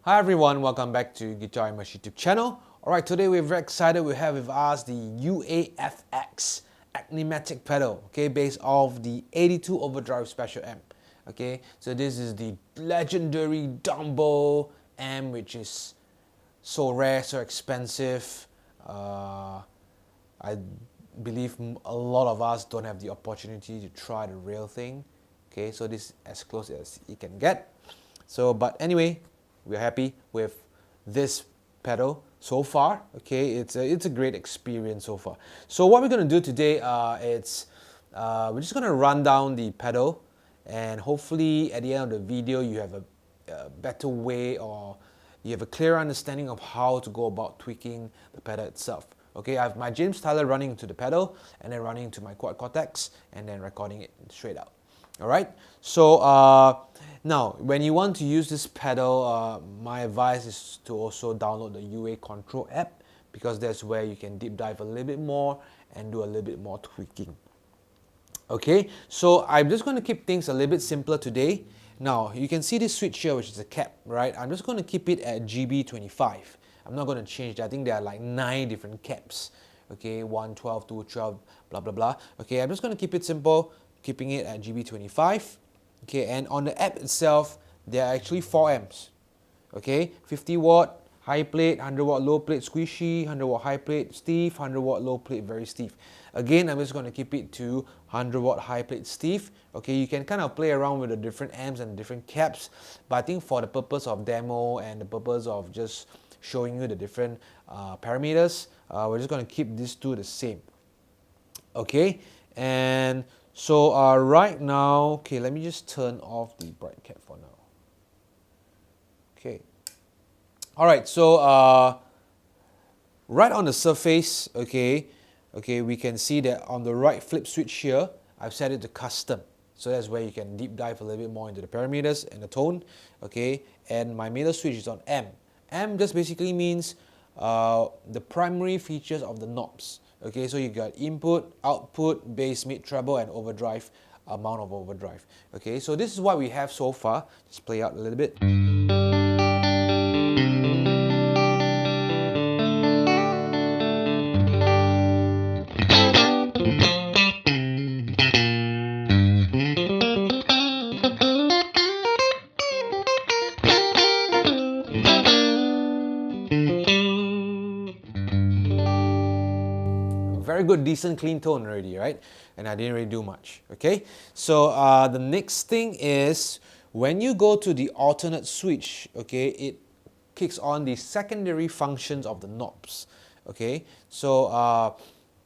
Hi everyone, welcome back to Guitar Immerse YouTube channel. Alright, today we're very excited. We have with us the UAFX Enigmatic pedal, okay, based off the 82 Overdrive Special Amp. Okay, so this is the legendary Dumble amp, which is so rare, so expensive. I believe a lot of us don't have the opportunity to try the real thing. Okay, so this is as close as it can get. So, but anyway, we're happy with this pedal so far. Okay, it's a great experience so far. So what we're going to do today, we're just going to run down the pedal, and hopefully at the end of the video you have a better way, or you have a clear understanding of how to go about tweaking the pedal itself. Okay, I have my James Tyler running into the pedal, and then running to my quad Cortex, and then recording it straight out. Alright, so now when you want to use this pedal, my advice is to also download the UA Control app, because that's where you can deep dive a little bit more and do a little bit more tweaking. Okay, so I'm just going to keep things a little bit simpler today. Now you can see this switch here, which is a cap, right? I'm just going to keep it at GB25. I'm not going to change that. I think there are like 9 different caps. Okay, 1, 12, 2, 12, blah blah blah. Okay, I'm just going to keep it simple, keeping it at GB25. Okay, and on the app itself, there are actually 4 amps. Okay, 50 watt high plate, 100 watt low plate squishy, 100 watt high plate stiff, 100 watt low plate very stiff. Again, I'm just going to keep it to 100 watt high plate stiff. Okay, you can kind of play around with the different amps and different caps, but I think for the purpose of demo and the purpose of just showing you the different parameters, we're just going to keep these two the same. Okay, and so right now, okay, let me just turn off the bright cap for now. Okay. Alright, so right on the surface, okay, we can see that on the right flip switch here, I've set it to custom. So that's where you can deep dive a little bit more into the parameters and the tone. Okay, and my middle switch is on M. M just basically means the primary features of the knobs. Okay, so you got input, output, bass, mid, treble, and overdrive, amount of overdrive. Okay, so this is what we have so far. Just play out a little bit. Very good, decent, clean tone already, right? And I didn't really do much, okay? So the next thing is, when you go to the alternate switch, okay, it kicks on the secondary functions of the knobs, okay? So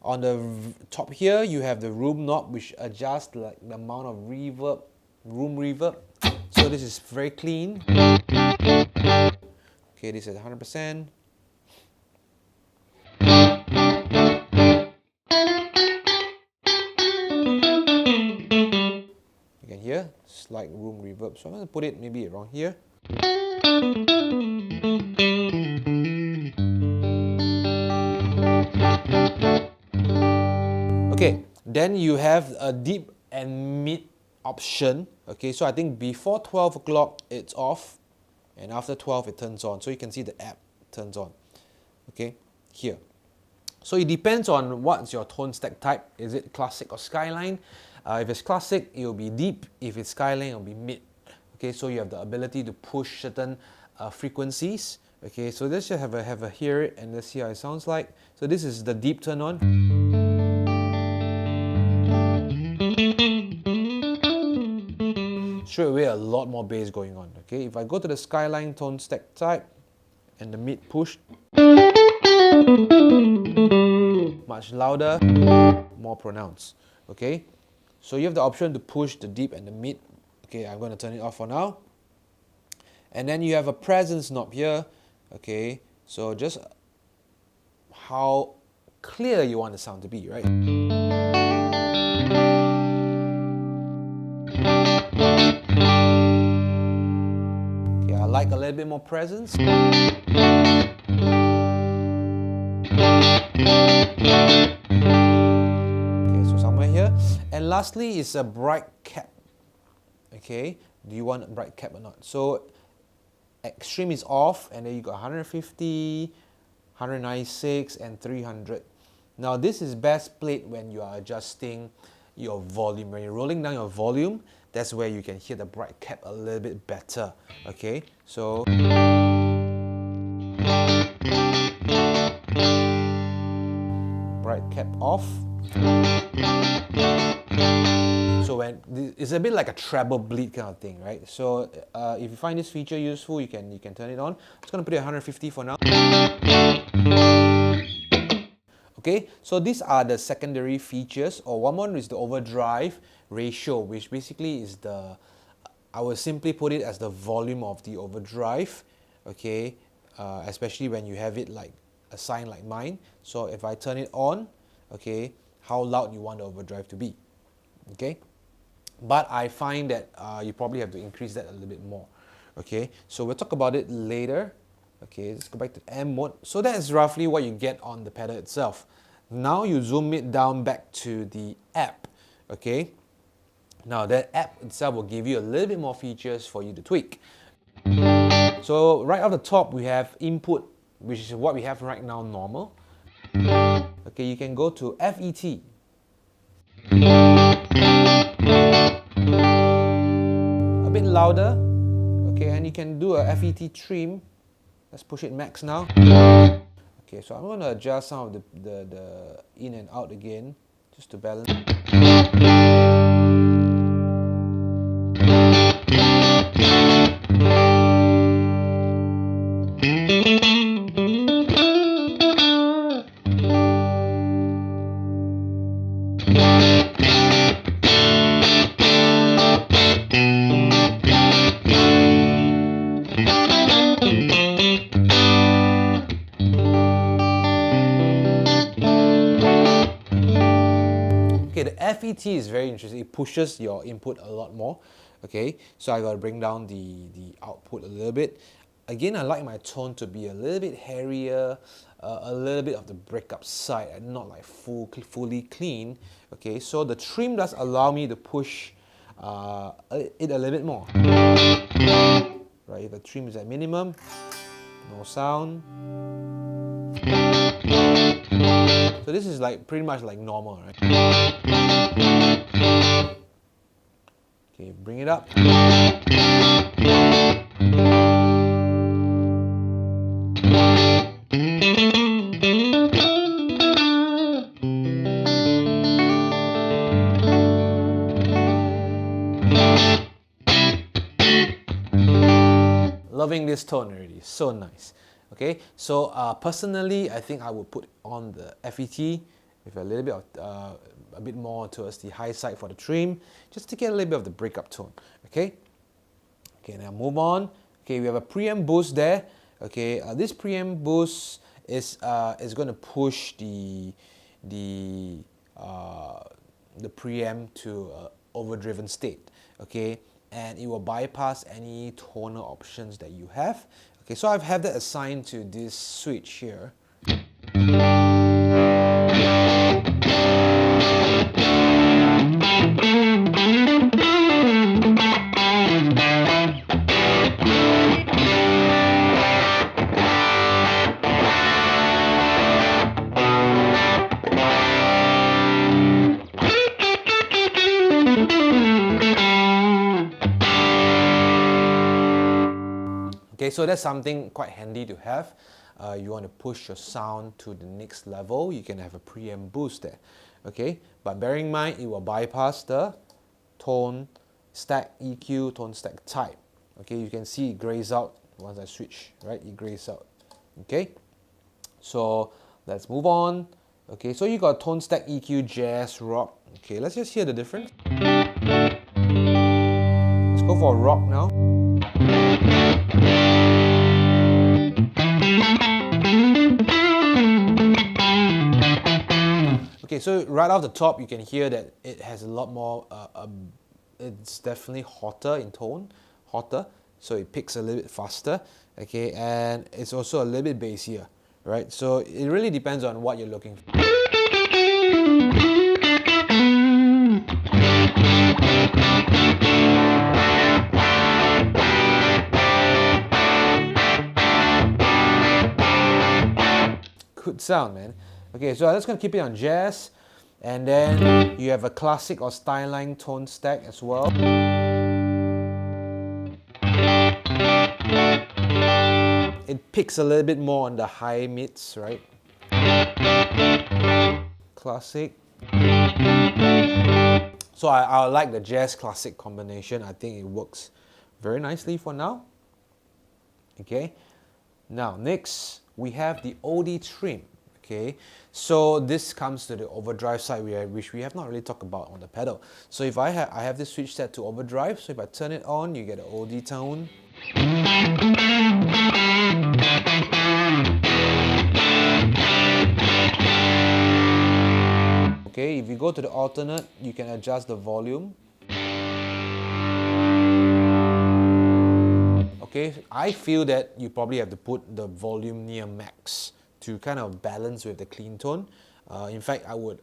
on the top here, you have the room knob, which adjusts like the amount of reverb, room reverb. So this is very clean. Okay, this is 100%. You can hear slight room reverb, so I'm going to put it maybe around here. Okay, then you have a deep and mid option. Okay, so I think before 12 o'clock it's off, and after 12 it turns on. So you can see the app turns on. Okay, here. So it depends on what's your tone stack type. Is it classic or skyline? If it's classic, it will be deep. If it's skyline, it will be mid. Okay, so you have the ability to push certain frequencies. Okay, so let's just have a hear it, and let's see how it sounds like. So this is the deep turn on. Straight away, a lot more bass going on. Okay, if I go to the skyline tone stack type and the mid push, much louder, more pronounced. Okay, so you have the option to push the deep and the mid. Okay, I'm going to turn it off for now. And then you have a presence knob here. Okay, so just how clear you want the sound to be, right? Okay, I like a little bit more presence. And lastly is a bright cap. Okay, do you want a bright cap or not? So extreme is off, and then you got 150, 196, and 300. Now this is best played when you are adjusting your volume. When you're rolling down your volume, that's where you can hear the bright cap a little bit better. Okay, so bright cap off. So when it's a bit like a treble bleed kind of thing, right? So if you find this feature useful, you can turn it on. I'm just gonna put it at 150 for now. Okay, so these are the secondary features, or one more is the overdrive ratio, which basically is the, I will simply put it as the volume of the overdrive, okay, especially when you have it like a sign like mine. So if I turn it on, okay, how loud you want the overdrive to be, okay. But I find that you probably have to increase that a little bit more, okay. So we'll talk about it later. Okay, let's go back to amp mode. So that is roughly what you get on the pedal itself. Now you zoom it down back to the app. Okay, now that app itself will give you a little bit more features for you to tweak. So right off the top we have input, which is what we have right now, normal. Okay, you can go to FET. A bit louder. Okay, and you can do a FET trim. Let's push it max now. Okay, so I'm going to adjust some of the in and out again, just to balance. Okay, the FET is very interesting. It pushes your input a lot more. Okay, so I got to bring down the output a little bit. Again, I like my tone to be a little bit hairier, a little bit of the breakup side, and not like fully clean. Okay, so the trim does allow me to push it a little bit more. Right, if the trim is at minimum, no sound. So this is like pretty much like normal, right? Okay, bring it up. Loving this tone already, so nice. Okay, so personally, I think I would put on the FET with a little bit of a bit more towards the high side for the trim, just to get a little bit of the breakup tone. Okay, okay, now move on. Okay, we have a preamp boost there. Okay, this preamp boost is going to push the preamp to overdriven state. Okay, and it will bypass any tonal options that you have. Okay, so I've had that assigned to this switch here. Okay, so that's something quite handy to have. You want to push your sound to the next level, you can have a preamp boost there. Okay, but bearing in mind it will bypass the tone stack EQ, tone stack type. Okay, you can see it grays out once I switch, right? It grays out. Okay, so let's move on. Okay, so you got tone stack EQ, jazz, rock. Okay, let's just hear the difference. Let's go for rock now. Okay, so right off the top, you can hear that it has a lot more, it's definitely hotter in tone, hotter, so it picks a little bit faster, okay, and it's also a little bit bassier, right? So it really depends on what you're looking for. good sound, man. Okay, so I'm just gonna keep it on jazz, and then you have a classic or styline tone stack as well. It picks a little bit more on the high mids, right? Classic. So I like the jazz classic combination. I think it works very nicely for now. Okay. Now next we have the OD trim. Okay. So this comes to the overdrive side, which we have not really talked about on the pedal. So if I have this switch set to overdrive. So if I turn it on, you get an OD tone. Okay, if you go to the alternate, you can adjust the volume. Okay, I feel that you probably have to put the volume near max to kind of balance with the clean tone. In fact, I would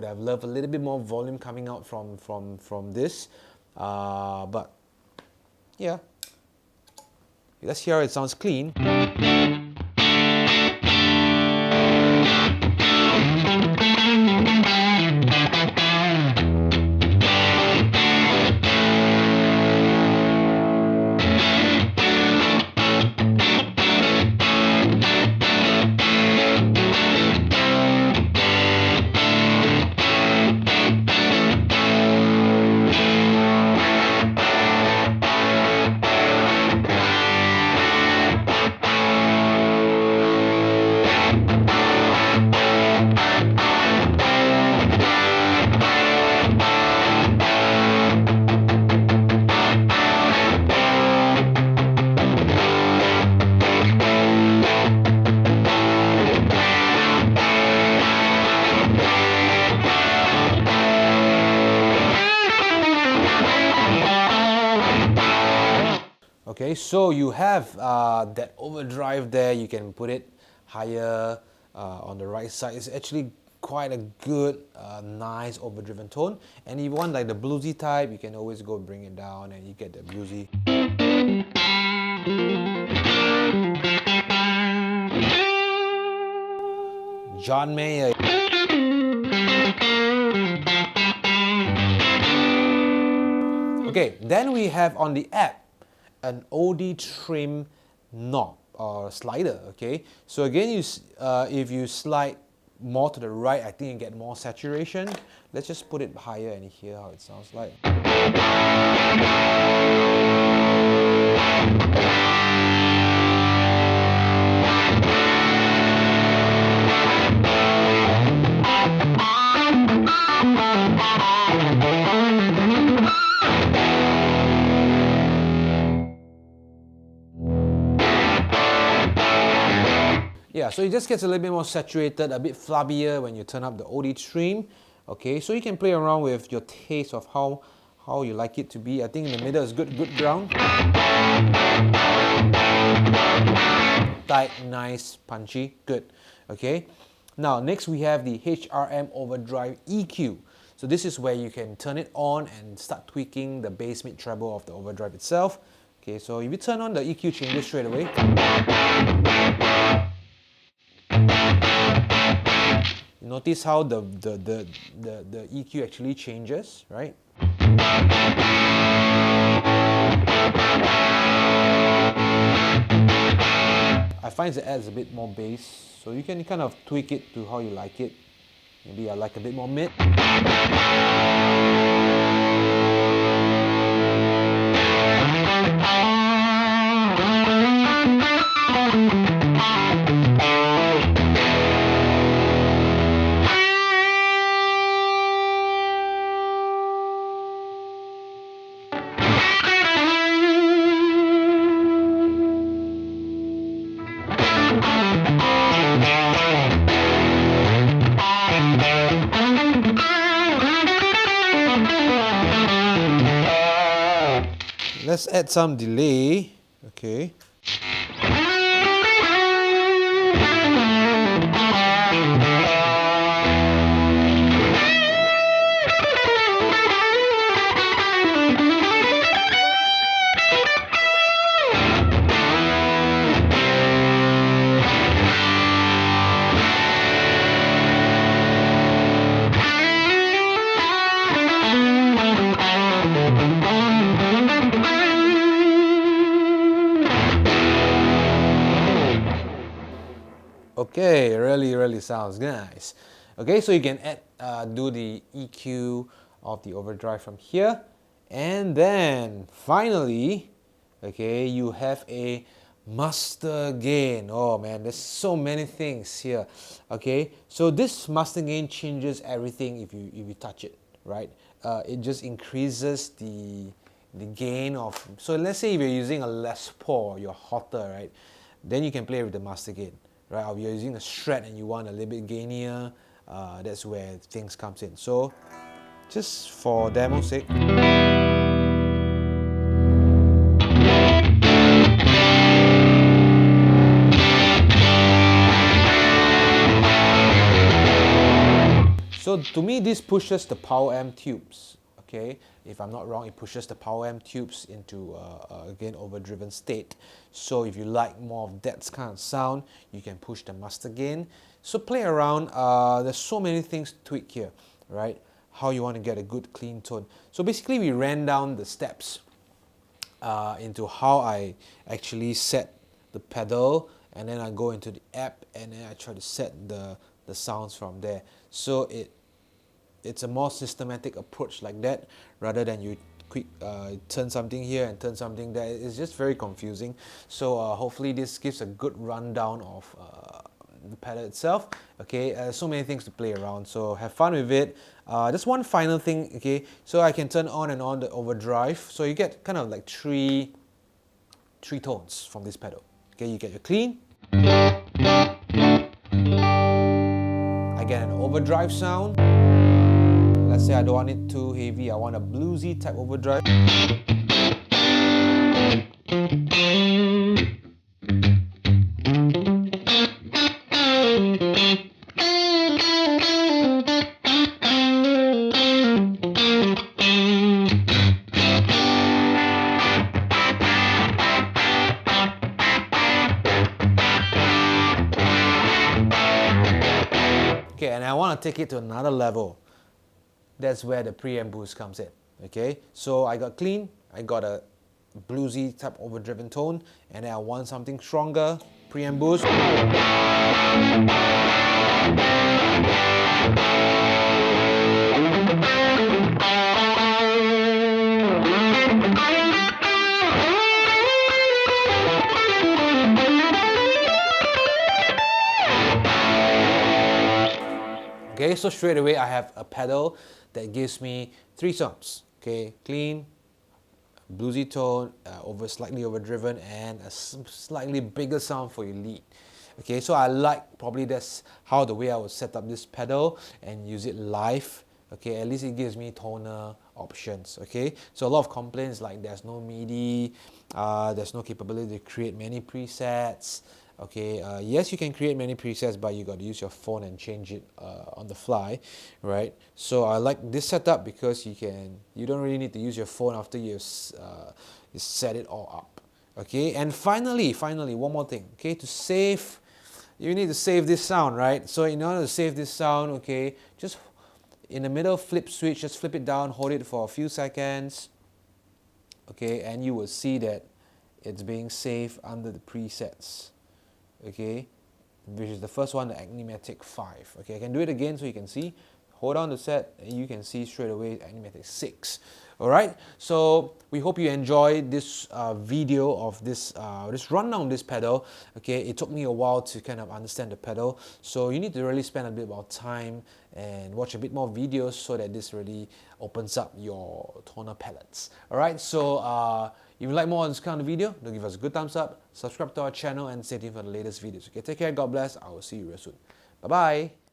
have loved a little bit more volume coming out from this. But yeah, let's hear how it sounds clean. Okay, so you have that overdrive there. You can put it higher on the right side. It's actually quite a good, nice overdriven tone. And if you want like the bluesy type, you can always go bring it down and you get the bluesy. John Mayer. Okay, then we have on the app an OD trim knob or slider. Okay, so again, if you slide more to the right, I think you get more saturation. Let's just put it higher and hear how it sounds like. Yeah, so it just gets a little bit more saturated, a bit flubbier when you turn up the OD trim. Okay, so you can play around with your taste of how you like it to be. I think in the middle is good ground. Tight, nice, punchy, good. Okay, now next we have the HRM Overdrive EQ. So this is where you can turn it on and start tweaking the bass, mid, treble of the overdrive itself. Okay, so if you turn on the EQ changes straight away. Notice how the EQ actually changes, right? I find it adds a bit more bass, so you can kind of tweak it to how you like it. Maybe I like a bit more mid. Let's add some delay. Okay. Okay, really sounds nice. Okay, so you can add, do the EQ of the overdrive from here, and then finally, okay, you have a master gain. Oh man, there's so many things here. Okay, so this master gain changes everything if you touch it, right? It just increases the gain of. So let's say if you're using a Les Paul, you're hotter, right? Then you can play with the master gain, right? Or if you're using a Strat and you want a little bit gainier, that's where things comes in. So just for demo's sake. So to me, this pushes the power amp tubes. Okay, if I'm not wrong, it pushes the power amp tubes into again overdriven state. So if you like more of that kind of sound, you can push the master gain. So play around. There's so many things to tweak here, right? How you want to get a good clean tone. So basically, we ran down the steps into how I actually set the pedal, and then I go into the app, and then I try to set the sounds from there. So it's a more systematic approach like that, rather than you quick turn something here and turn something there. It's just very confusing. So hopefully this gives a good rundown of the pedal itself. Okay, so many things to play around, so have fun with it. Just one final thing, okay, so I can turn on and on the overdrive, so you get kind of like three tones from this pedal. Okay, you get your clean, I get an overdrive sound. Let's say I don't want it too heavy, I want a bluesy type overdrive. Okay, and I want to take it to another level. That's where the preamp boost comes in. Okay, so I got clean, I got a bluesy type overdriven tone, and then I want something stronger, preamp boost. Okay, so straight away I have a pedal that gives me three sounds. Okay, clean, bluesy tone, slightly overdriven, and a slightly bigger sound for your lead. Okay, so I like, probably that's how the way I would set up this pedal and use it live. Okay, at least it gives me tonal options. Okay, so a lot of complaints like there's no MIDI, there's no capability to create many presets. Okay, yes, you can create many presets, but you got to use your phone and change it on the fly, right? So I like this setup because you don't really need to use your phone after you set it all up. Okay, and finally, one more thing. Okay, to save, you need to save this sound, right? So in order to save this sound, okay, just in the middle flip switch, just flip it down, hold it for a few seconds. Okay, and you will see that it's being saved under the presets. Okay, which is the first one, the Enigmatic 5. Okay, I can do it again so you can see. Hold on the set and you can see straight away Enigmatic 6. Alright, so we hope you enjoyed this video of this rundown of this pedal. Okay, it took me a while to kind of understand the pedal, so you need to really spend a bit more time and watch a bit more videos so that this really opens up your tonal palettes. Alright, so if you like more on this kind of video, don't give us a good thumbs up, subscribe to our channel, and stay tuned for the latest videos. Okay, take care, God bless, I will see you real soon. Bye bye.